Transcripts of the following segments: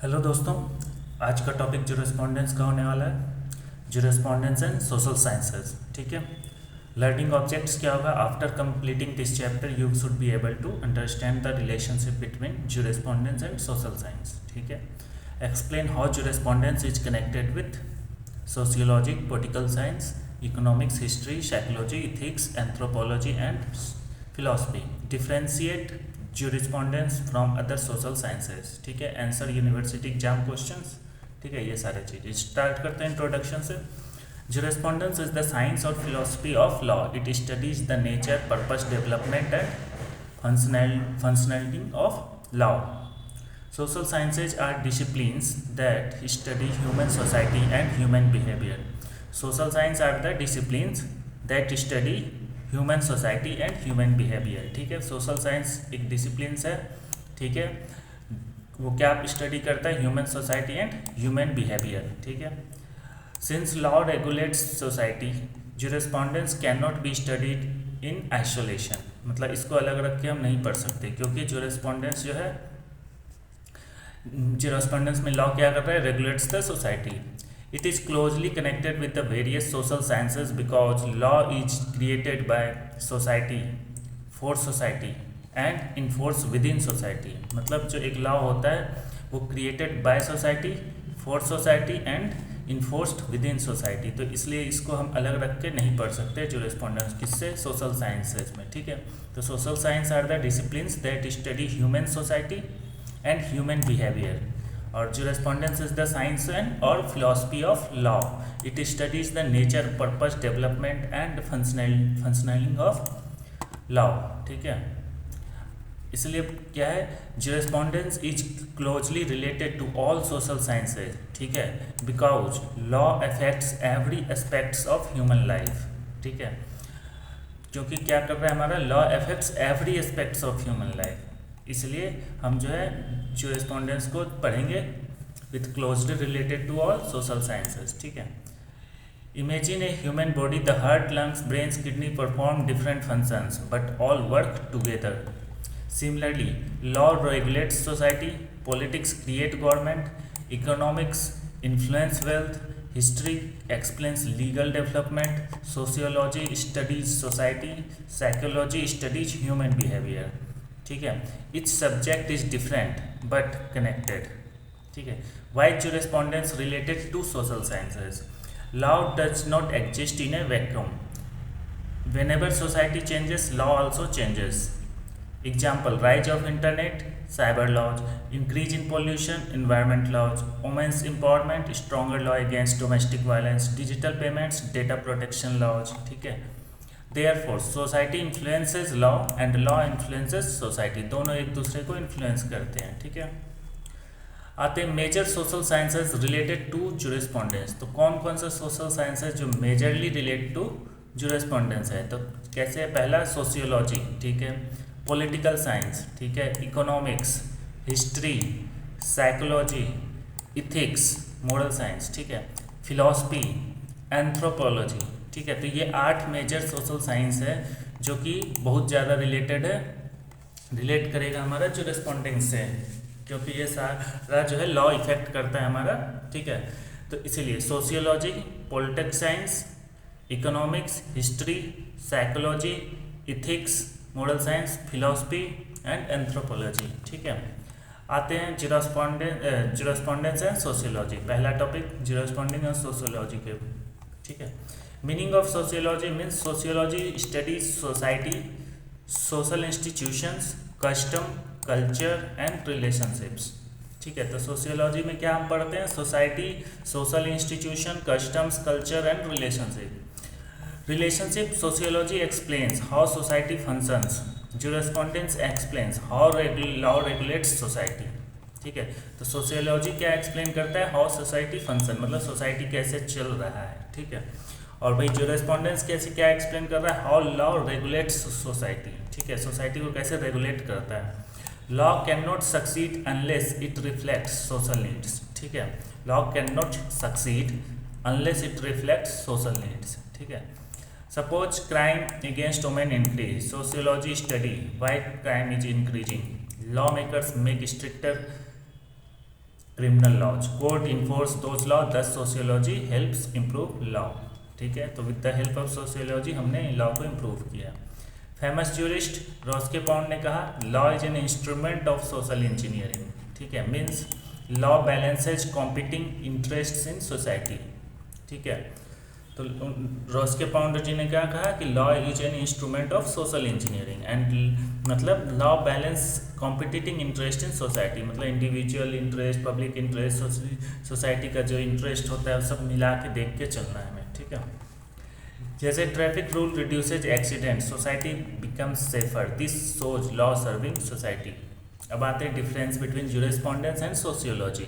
Hello दोस्तों, आज का टॉपिक ज्यूरिस्प्रूडेंस का होने वाला है। Jurisprudence and social sciences. ठीक है। लर्निंग ऑब्जेक्ट्स क्या होगा? After completing this chapter you should be able to understand the relationship between jurisprudence and social science. ठीक है। Explain how jurisprudence is connected with sociology, political science, economics, history, psychology, ethics, anthropology and philosophy. Differentiate jurisprudence from other social sciences. ठीक है। Answer university exam questions. ठीक है, ये सारे चीज़ start करते हैं इंट्रोडक्शन से। ज्यूरिस्प्रूडेंस इज द साइंस और philosophy of law. It studies the nature, purpose, development and functionality of law. Social sciences are disciplines that study human society and human behavior. Social science are the disciplines that study human society and human behavior. ठीक है। Social science एक disciplines है। ठीक है। वो क्या study करता है? Human society and human behaviour. ठीक है। Since law regulates society, jurisprudence can not be studied in isolation. मतलब इसको अलग रख के हम नहीं पढ़ सकते, क्योंकि ज्यूरिस्प्रूडेंस जो है, ज्यूरिस्प्रूडेंस में लॉ क्या कर रहा है? Regulates the society. It is closely connected with the various social sciences because law is created by society for society and enforce with in society. मतलब जो एक लॉ होता है वो created by society for society and enforced with in society. तो इसलिए इसको हम अलग रख के नहीं पढ़ सकते ज्यूरिस्प्रूडेंस किससे? सोशल साइंसेज में. ठीक है। तो social science are the disciplines that study human society and human behavior. Or jurisprudence is the science and or philosophy of law. It studies the nature, purpose, development and functioning of law. ठीक है। इसलिए क्या है? jurisprudence is closely related to all social sciences. ठीक है। because law affects every aspects of human life. ठीक है। क्योंकि क्या कर रहा है हमारा? law affects every aspects of human life. इसलिए हम जो है ज्यूरिस्प्रूडेंस को पढ़ेंगे with closely related to all social sciences. ठीक है। Imagine a human body. The heart, lungs, brains, kidney perform different functions but all work together. Similarly law regulates society, politics create government, economics influence wealth, history explains legal development, sociology studies society, psychology studies human behaviour. ठीक है। Each subject is different but connected. ठीक है। Why jurisprudence related to social sciences? Law does not exist in A vacuum. whenever society changes, law also changes. Example: rise of internet, cyber laws, increase in pollution, environment laws, women's empowerment, stronger law against domestic violence, digital payments, data protection laws. ठीक है। Therefore, society influences law and law influences society. दोनों एक दूसरे को influence करते हैं. ठीक है। आते हैं major social sciences related to jurisprudence. तो कौन कौन से सोशल साइंसेज जो मेजरली रिलेट टू ज्यूरिस्प्रूडेंस है? तो कैसे है? पहला सोशियोलॉजी. ठीक है। Political science. ठीक है। Economics, history, psychology, ethics, moral science. ठीक है। Philosophy, anthropology. ठीक है। तो ये 8 मेजर सोशल साइंस है जो कि बहुत ज़्यादा रिलेट करेगा हमारा ज्यूरिस्प्रूडेंस से, क्योंकि ये सारा जो है लॉ इफेक्ट करता है हमारा. ठीक है। तो इसीलिए sociology, politics science, economics, history, psychology, ethics, moral science, philosophy and anthropology. ठीक है। आते हैं ज्यूरिस्प्रूडेंस एंड सोशियोलॉजी. पहला टॉपिक ज्यूरिस्प्रूडेंस एंड सोशियोलॉजी के. ठीक है। Meaning of sociology means sociology studies society, social institutions, custom, culture and relationships. ठीक है। तो सोशियोलॉजी में क्या हम पढ़ते हैं? Society, social institution, customs, culture and relationship. Relationship sociology explains how society functions. Jurisprudence explains how law regulates society. ठीक है। तो सोशियोलॉजी क्या एक्सप्लेन करता है? हाउ सोसाइटी फंक्शन, मतलब सोसाइटी कैसे चल रहा है. ठीक है। और भाई ज्यूरिस्प्रूडेंस कैसे क्या एक्सप्लेन कर रहा है? How law regulates society. ठीक है। सोसाइटी को कैसे रेगुलेट करता है. Law can not succeed unless it reflects social needs. ठीक है। Law can not succeed unless it reflects social needs. ठीक है। Suppose crime against women increase. Sociology study why crime is increasing. Law makers make stricter criminal laws. Court enforce those laws. Thus sociology helps improve law. ठीक है, तो with the help of sociology हमने law को improve किया. Famous jurist रॉस्के pound ने कहा law is an instrument of social engineering. ठीक है, means law balances competing interests in society. ठीक है, तो रॉस्के पाउंड जी ने क्या कहा कि law is an instrument of social engineering and मतलब law balance competing interest in society, मतलब individual interest, public interest, society का जो इंटरेस्ट होता है वो सब मिला के देख के चलना है हमें. ठीक है, जैसे traffic rule reduces accident, society becomes safer. This shows law serving society. अब आते हैं डिफरेंस बिटवीन ज्यूरिस्पोंडेंस एंड सोशियोलॉजी.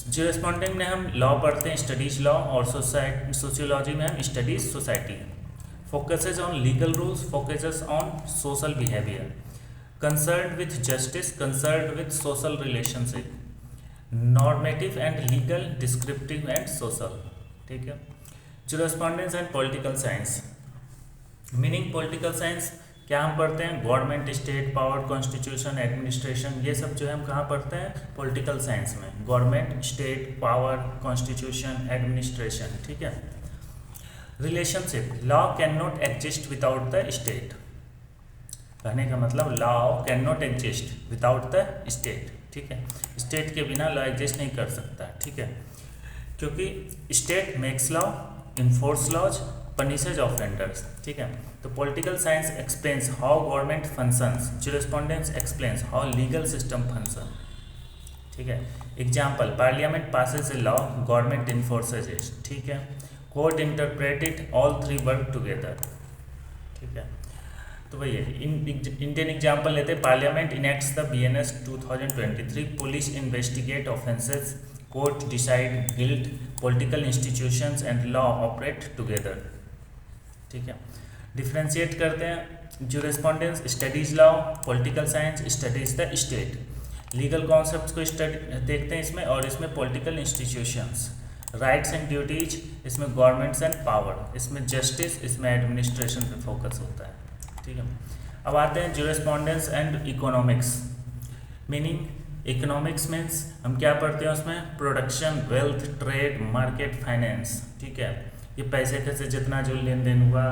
ज्यूरिस्पोंडेंस में हम लॉ पढ़ते हैं, स्टडीज लॉ, और सोशियोलॉजी में हम studies society. Focuses on legal rules, focuses on social behaviour. Concern with justice, concern with social relationship. Normative and legal, descriptive and social. ठीक है, jurisprudence and political science. Meaning political science क्या हम पढ़ते हैं, government, state, power, constitution, administration, ये सब जो है हम कहाँ पढ़ते हैं, पॉलिटिकल साइंस में. Government, state, power, constitution, administration. ठीक है, relationship. Law can not exist without the state. कहने का मतलब law can not exist without the state. ठीक है, स्टेट के बिना लॉ एग्जिस्ट नहीं कर सकता. ठीक है, क्योंकि state makes law, enforce laws, punishes offenders. ठीक है, तो political science explains how government functions, jurisprudence explains how legal system function. ठीक है, example, parliament passes a law, government enforces it. ठीक है, court interpret it, all three work together. ठीक है, तो वही इंडियन एग्जाम्पल लेते हैं. Parliament enacts the BNS 2023, police investigate offences, court decide guilt, political institutions and law operate together. ठीक है, डिफ्रेंशिएट करते हैं. Jurisprudence studies law, political science studies the state. Legal concepts को देखते हैं इसमें, और इसमें political institutions. Rights and duties, इसमें गवर्नमेंट्स एंड पावर, इसमें जस्टिस, इसमें एडमिनिस्ट्रेशन पे फोकस होता है. ठीक है, अब आते हैं jurisprudence and economics. Meaning economics means हम क्या पढ़ते हैं उसमें, production, wealth, trade, market, finance. ठीक है, ये पैसे कैसे जितना जो लेन देन हुआ,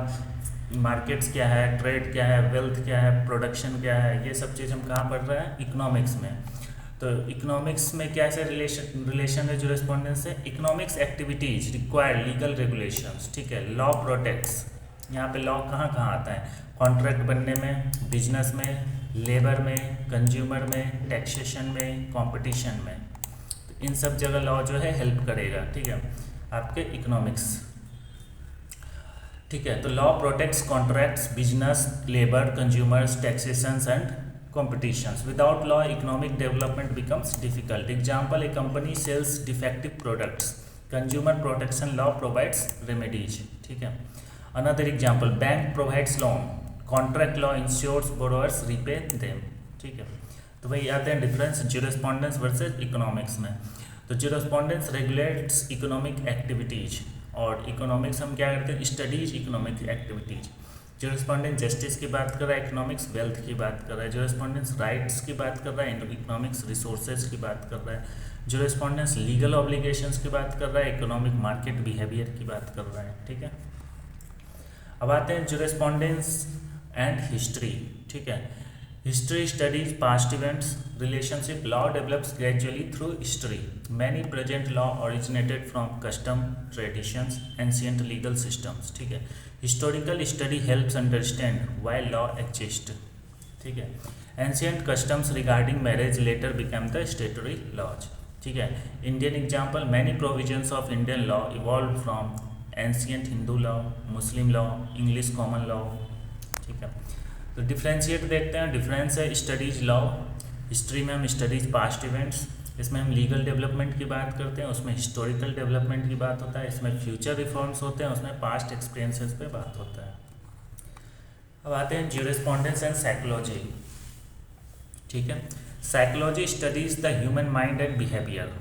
मार्केट्स क्या है, ट्रेड क्या है, वेल्थ क्या है, प्रोडक्शन क्या है, ये सब चीज़ हम कहाँ पढ़ रहे हैं, इकोनॉमिक्स में. तो इकोनॉमिक्स में कैसे रिलेशन है ज्यूरिस्पोंडेंस से, economics activities require legal regulations. ठीक है, लॉ प्रोटेक्ट्स. यहाँ पे लॉ कहाँ कहाँ आता है, कॉन्ट्रैक्ट बनने में, बिजनेस में, लेबर में, कंज्यूमर में, टैक्सेशन में, कंपटीशन में. तो इन सब जगह लॉ जो है हेल्प करेगा. ठीक है, आपके इकोनॉमिक्स. ठीक है, तो law protects contracts, business, labour, consumers, taxations and competitions. Without law, economic development becomes difficult. Example, a company sells defective products. Consumer protection law provides remedies. ठीक है, another example, bank provides loan. Contract law ensures borrowers repay them. ठीक है, तो वही आते हैं difference ज्यूरिस्पोंडेंस versus economics में. तो ज्यूरिस्पोंडेंस रेगुलेट्स इकोनॉमिक एक्टिविटीज, और इकोनॉमिक्स हम क्या करते हैं, स्टडीज इकोनॉमिक एक्टिविटीज. ज्यूरिस्पोंडेंस जस्टिस की बात कर रहा है, इकोनॉमिक्स वेल्थ की बात कर रहा है. ज्यूरिस्पोंडेंस राइट्स की बात कर रहा है, इकोनॉमिक्स रिसोर्सेज की बात कर रहा है. ज्यूरिस्पोंडेंस लीगल ऑब्लिगेशंस की बात कर रहा है, इकोनॉमिक मार्केट बिहेवियर की बात कर रहा है. ठीक है, अब आते हैं ज्यूरिस्पोंडेंस एंड हिस्ट्री. ठीक है, history studies past events, relationship. Law develops gradually through history. Many present law originated from custom, traditions, ancient legal systems. ठीक है, historical study helps understand why law exist. ठीक है, ancient customs regarding marriage later become the statutory laws. ठीक है, Indian example, many provisions of Indian law evolve from ancient Hindu law, Muslim law, English common law. ठीक है, तो differentiate देखते हैं. Difference है स्टडीज लॉ, हिस्ट्री में हम स्टडीज पास्ट इवेंट्स, इसमें हम लीगल डेवलपमेंट की बात करते हैं, उसमें हिस्टोरिकल डेवलपमेंट की बात होता है, इसमें फ्यूचर रिफॉर्म्स होते हैं, उसमें पास्ट एक्सपीरियंसेस पे बात होता है. अब आते हैं ज्यूरिस्पोंडेंस एंड साइकोलॉजी. ठीक है, psychology studies the human mind and behaviour.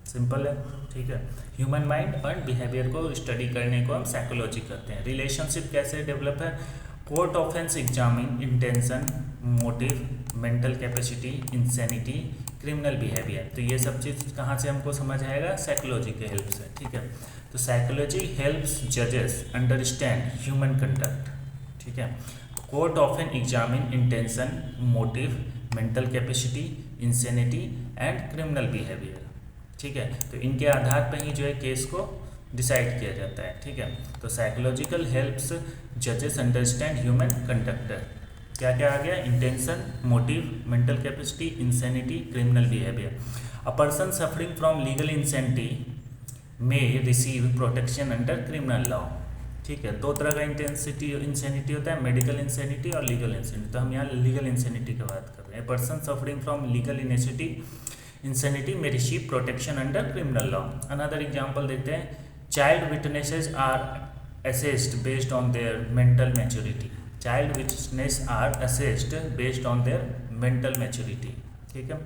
Simple है. ठीक है, ह्यूमन माइंड और बिहेवियर को स्टडी करने को हम साइकोलॉजी करते हैं. रिलेशनशिप कैसे डेवलप है, court offence examine intention, motive, mental capacity, insanity, criminal behaviour. तो ये सब चीज़ कहाँ से हमको समझ आएगा? साइकोलॉजी के हेल्प से, ठीक है। तो साइकोलॉजी हेल्प्स जजेस अंडरस्टैंड ह्यूमन कंडक्ट, ठीक है। Court often examine intention, motive, mental capacity, insanity and criminal behaviour, ठीक है। तो इनके आधार पर ही जो है केस को डिसाइड किया जाता है, ठीक है। तो साइकोलॉजिकल हेल्प्स जजेस अंडरस्टैंड ह्यूमन कंडक्टर, क्या क्या आ गया? Intention, motive, mental capacity, insanity, criminal behaviour. A person suffering from legal insanity may receive protection under criminal law, ठीक है। दो तरह का इंसैनिटी होता है, मेडिकल इंसैनिटी और लीगल इंसैनिटी। तो हम यहाँ लीगल इंसैनिटी की बात कर रहे हैं। Person suffering from legal insanity may receive protection under criminal law. Another example देखते हैं, child witnesses are assessed based on their mental maturity. Child witness are assessed based on their mental maturity, ठीक है।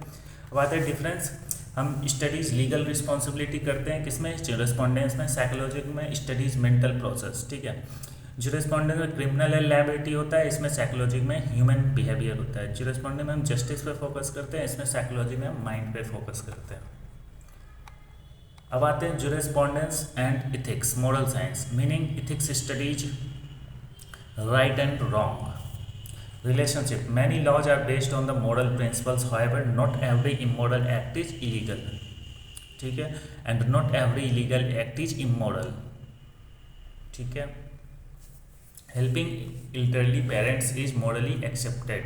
अब आता है difference. हम studies legal responsibility करते हैं किसमें? ज्यूरिस्प्रूडेंस में। साइकोलॉजी में स्टडीज़ मेंटल प्रोसेस, ठीक है। ज्यूरिस्प्रूडेंस में क्रिमिनल लायबिलिटी होता है, इसमें साइकोलॉजी में ह्यूमन बिहेवियर होता है। ज्यूरिस्प्रूडेंस में हम जस्टिस पे फोकस करते हैं, इसमें साइकोलॉजी में हम माइंड पे फोकस करते हैं। अब आते हैं jurisprudence and ethics, moral science. Meaning ethics studies right and wrong, relationship. Many laws are based on the moral principles, however not every immoral act is illegal, ठीक है, and not every illegal act is immoral, ठीक है। Helping elderly parents is morally expected,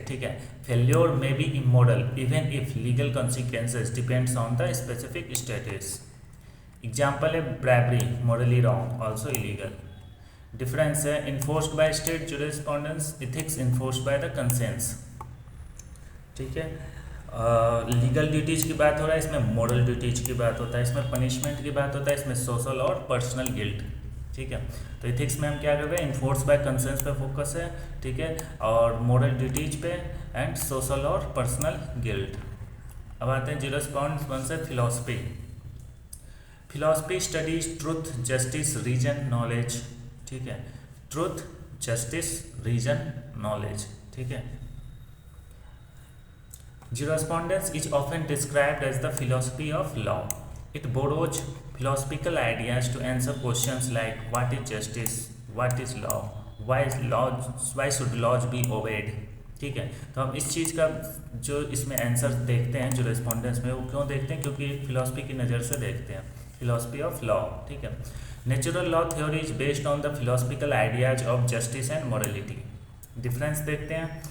ठीक है। Failure may be immoral even if legal consequences depends on the specific status. Example है bribery, morally wrong, also illegal. Difference है enforced by state jurisprudence, ethics enforced by the consensus, ठीक है। Legal duties की बात हो रहा है, इसमें मॉरल ड्यूटीज की बात होता है, इसमें पनिशमेंट की बात होता है, इसमें सोशल और पर्सनल गिल्ट, ठीक है। तो इथिक्स में हम क्या कर रहे हैं? इन्फोर्स बाय कंसेंस पे फोकस है, ठीक है, और मॉरल ड्यूटीज पे एंड सोशल और पर्सनल गिल्ट। अब आते हैं ज्यूरिस्प्रूडेंस से philosophy. Philosophy studies truth, justice, reason, knowledge, ठीक है। ट्रुथ, जस्टिस, रीजन, नॉलेज, ठीक है। Jurisprudence is often described as the philosophy of law. It borrows philosophical ideas to answer questions like what is justice, what is law, why should laws be obeyed. ठीक है, तो हम इस चीज़ का जो इसमें आंसर देखते हैं जो रेस्पॉन्डेंस में, वो क्यों देखते हैं? क्योंकि फिलॉसफी की नज़र से देखते हैं, फिलॉसफी ऑफ लॉ. ठीक है, natural law theory is based on the philosophical ideas of justice and morality. Difference देखते हैं.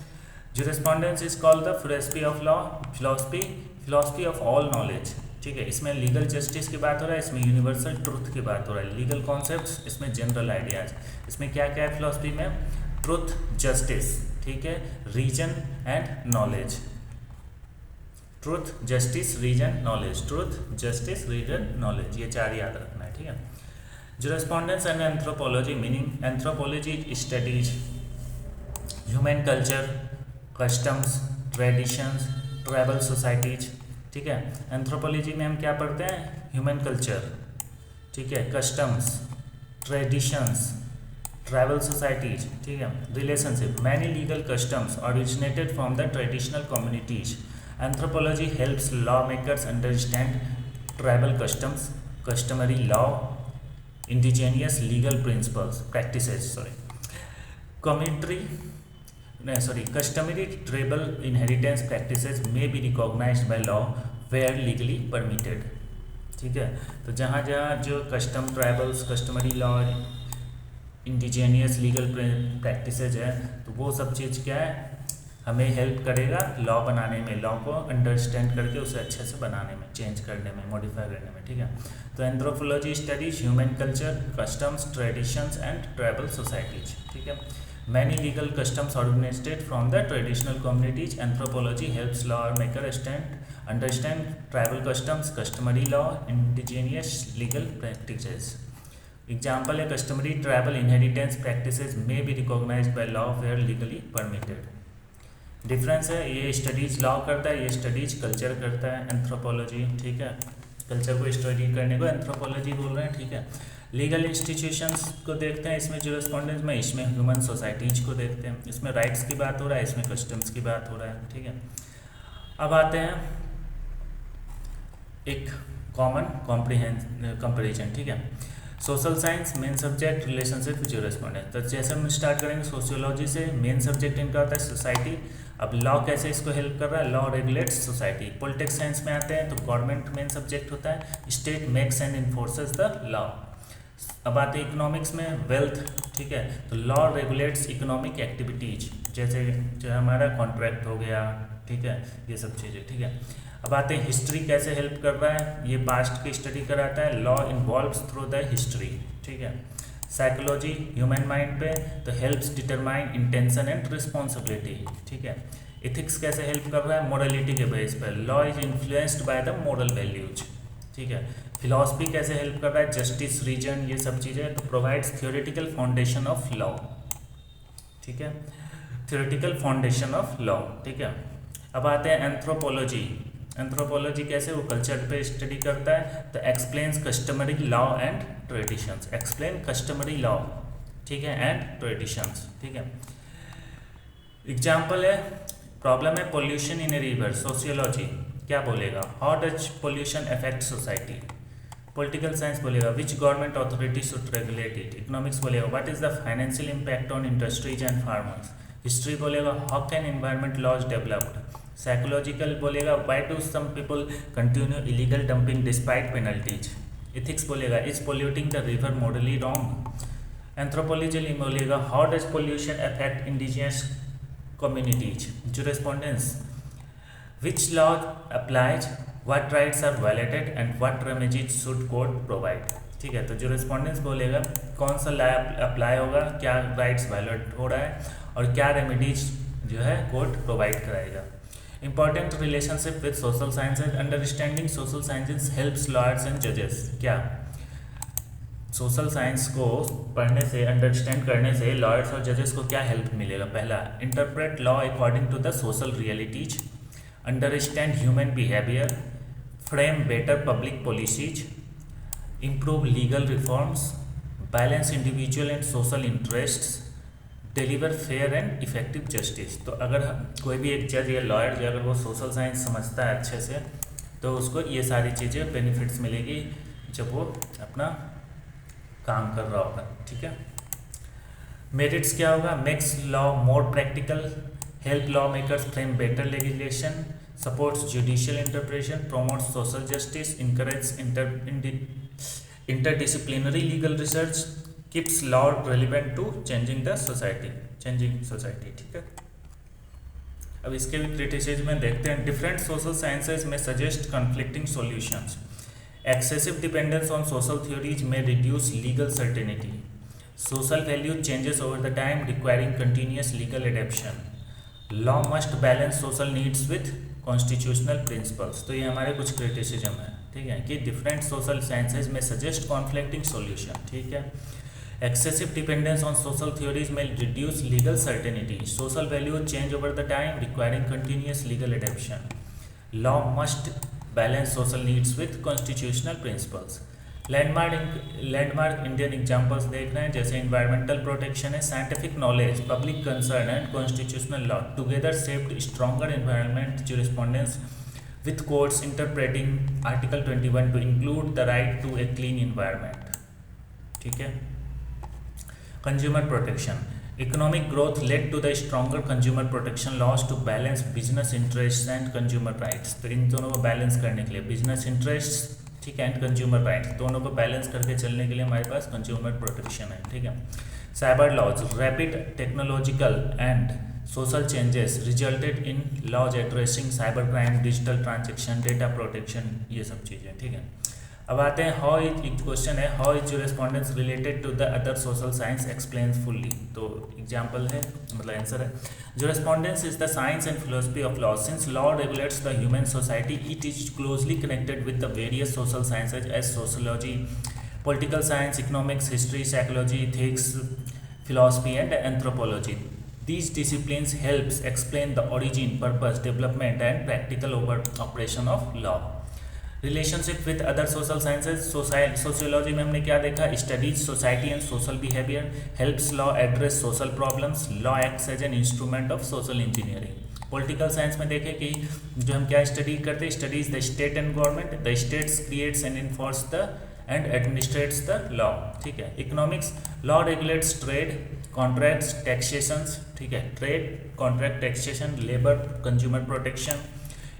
Jurisprudence is called the philosophy of law, philosophy of all knowledge. ठीक है, इसमें लीगल जस्टिस की बात हो रहा है, इसमें यूनिवर्सल ट्रुथ की बात हो रहा है. लीगल कॉन्सेप्ट्स, इसमें जनरल आइडियाज. इसमें क्या क्या है फिलोसफी में? ट्रुथ, जस्टिस, ठीक है, reason and knowledge. Truth, justice, reason, knowledge. Truth, justice, reason, knowledge, ये चार याद रखना है. ठीक है. Jurisprudence and anthropology. Meaning anthropology studies human culture, customs, traditions, tribal societies. ठीक है, एंथ्रोपोलॉजी में हम क्या पढ़ते हैं? ह्यूमन कल्चर, ठीक है, कस्टम्स, ट्रेडिशंस, ट्राइबल सोसाइटीज. ठीक है, relationship. Many legal customs originated from the traditional communities. Anthropology helps lawmakers understand tribal customs, customary law, indigenous legal principles, practices. Customary tribal inheritance practices may be recognized by law where legally permitted. ठीक है, तो जहाँ जहाँ जो custom, tribals, customary law, indigenous legal practices है, तो वो सब चीज़ क्या है, हमें हेल्प करेगा लॉ बनाने में, लॉ को अंडरस्टैंड करके उसे अच्छे से बनाने में, चेंज करने में, मॉडिफाई करने में. ठीक है, तो anthropology studies human culture, customs, traditions and tribal societies. ठीक है, many legal customs originated from the traditional communities. Anthropology helps lawmaker understand tribal customs, customary law, indigenous legal practices. Example है customary tribal inheritance practices may be recognized by law where legally permitted. Difference है, ये studies law करता है, ये studies culture करता है, anthropology. ठीक है, कल्चर को स्टडी करने को एंथ्रोपोलॉजी बोल रहे हैं. ठीक है, लीगल इंस्टीट्यूशंस को देखते हैं इसमें ज्यूरिस्प्रूडेंस में, इसमें ह्यूमन सोसाइटीज को देखते हैं, इसमें राइट्स की बात हो रहा है, इसमें कस्टम्स की बात हो रहा है, ठीक है। अब आते हैं एक कॉमन कंपेरिजन, ठीक है। Social science main subject, relationship jurisprudence. तो जैसे हम स्टार्ट करेंगे सोशियोलॉजी से, मेन सब्जेक्ट इनका होता है सोसाइटी। अब लॉ कैसे इसको हेल्प कर रहा है, law regulates society. Politics science में आते हैं तो गवर्नमेंट मेन सब्जेक्ट होता है, state makes and enforces the law. अब आते हैं इकोनॉमिक्स में, वेल्थ, ठीक है। तो लॉ रेगुलेट्स इकोनॉमिक एक्टिविटीज, जैसे जो हमारा कॉन्ट्रैक्ट हो गया, ठीक है, ये सब चीज़ें, ठीक है। अब आते हैं हिस्ट्री कैसे हेल्प कर रहा है, ये पास्ट की स्टडी कराता है, law involves through the history, ठीक है। साइकोलॉजी ह्यूमन माइंड पे, तो helps determine intention and responsibility, ठीक है। इथिक्स कैसे हेल्प कर रहा है, मोरलिटी के बेस पर, law is influenced by the moral values, ठीक है। फिलॉसफी कैसे हेल्प कर रहा है, जस्टिस, रीजन, ये सब चीज़ें, तो provides theoretical foundation of law, ठीक है, थ्योरेटिकल फाउंडेशन ऑफ लॉ, ठीक है। अब आते हैं एंथ्रोपोलॉजी। एंथ्रोपोलॉजी कैसे, वो कल्चर पे स्टडी करता है, तो explains customary law and traditions, explain customary law, ठीक है, एंड ट्रेडिशंस, ठीक है। एग्जाम्पल है, प्रॉब्लम है pollution in a river, sociology क्या बोलेगा, how does pollution affect society. Political science बोलेगा which government authority should regulate it. Economics बोलेगा what is the financial impact on industries and farmers. History बोलेगा how can environment laws developed. Psychological बोलेगा why do some people continue illegal dumping despite penalties. Ethics बोलेगा is polluting the river morally wrong. Anthropology बोलेगा how does pollution affect indigenous communities. Jurisprudence, which law applies, what rights are violated and what remedies should court provide, ठीक है। तो jurisprudence बोलेगा कौन सा law apply होगा, क्या राइट्स वायलेट हो रहा है और क्या रेमेडीज जो है कोर्ट प्रोवाइड कराएगा। Important relationship with social sciences, understanding social sciences helps lawyers and जजेस। क्या सोशल साइंस को पढ़ने से, अंडरस्टैंड करने से लॉयर्स और जजेस को क्या हेल्प मिलेगा। पहला, interpret law according to the social realities, understand human behaviour, frame better public policies, improve legal reforms, balance individual and social interests, deliver fair and effective justice. तो अगर कोई भी एक जज या लॉयर जो अगर वो सोशल साइंस समझता है अच्छे से, तो उसको ये सारी चीज़ें बेनिफिट्स मिलेगी जब वो अपना काम कर रहा होगा, ठीक है। मेरिट्स क्या होगा, makes law more practical, help law makers frame better legislation, supports judicial interpretation, promotes social justice, encourage interdisciplinary legal research, keeps law relevant to changing society, ठीक है। अब इसके भी क्रिटिसिज्म में देखते हैं, डिफरेंट सोशल साइंसेज में suggest conflicting solutions, excessive dependence on social theories may reduce legal certainty, social value changes over the time requiring continuous legal adaptation, law must balance social needs with constitutional principles। तो ये हमारे कुछ criticism है, ठीक है, कि different social sciences में suggest conflicting solution, ठीक है। excessive dependence on social theories may reduce legal certainty, social value change over the time requiring continuous legal adaptation, law must balance social needs with constitutional principles. Landmark Indian examples देख रहे हैं, जैसे environmental protection है, scientific knowledge, public concern and constitutional law together shaped stronger environment jurisprudence with courts interpreting article 21 to include the right to a clean environment, ठीक है। Consumer protection, economic growth led to the stronger consumer protection laws to balance business interests and consumer rights। तो इन दोनों को balance करने के लिए business interest, ठीक है, एंड कंज्यूमर राइट्स, दोनों को बैलेंस करके चलने के लिए हमारे पास कंज्यूमर प्रोटेक्शन है, ठीक है। Cyber laws, rapid technological and social changes resulted in laws addressing cyber crime, digital transaction, data protection, ये सब चीज़ें, ठीक है। अब आते हैं हाउ इज, क्वेश्चन है how is jurisprudence related to the other social science, explains fully. तो एग्जांपल है, मतलब आंसर है, jurisprudence is the science and philosophy of law, since law regulates the human society it is closely connected with the various social sciences as sociology, political science, economics, history, psychology, ethics, philosophy and anthropology. These disciplines helps explain the origin, purpose, development and practical operation of law. Relationship with other social sciences, sociology में हमने क्या देखा, studies society and social behaviour, helps law address social problems, law acts as an instrument of social engineering. Political science में देखें कि जो हम क्या स्टडी करते हैं, studies the state and government, the states creates and enforce the and administrates the law, ठीक है। Economics, law regulates trade, contracts, taxations, ठीक है, trade, contract, taxation, labour, consumer protection.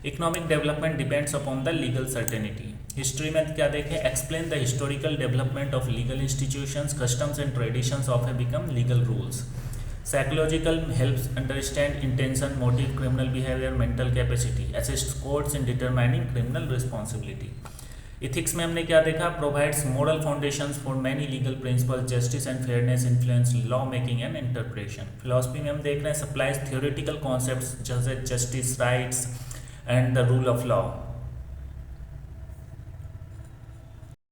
Economic development depends upon the legal certainty. History में क्या देखें, explain the historical development of legal institutions, customs and traditions of A become legal rules. Psychological helps understand intention, motive, criminal behaviour, mental capacity, assist courts in determining criminal responsibility. Ethics में हमने क्या देखा, provides moral foundations for many legal principles, justice and fairness influence law making and interpretation. Philosophy में हम देख रहे हैं, supplies theoretical concepts जैसे justice, rights and the rule of law.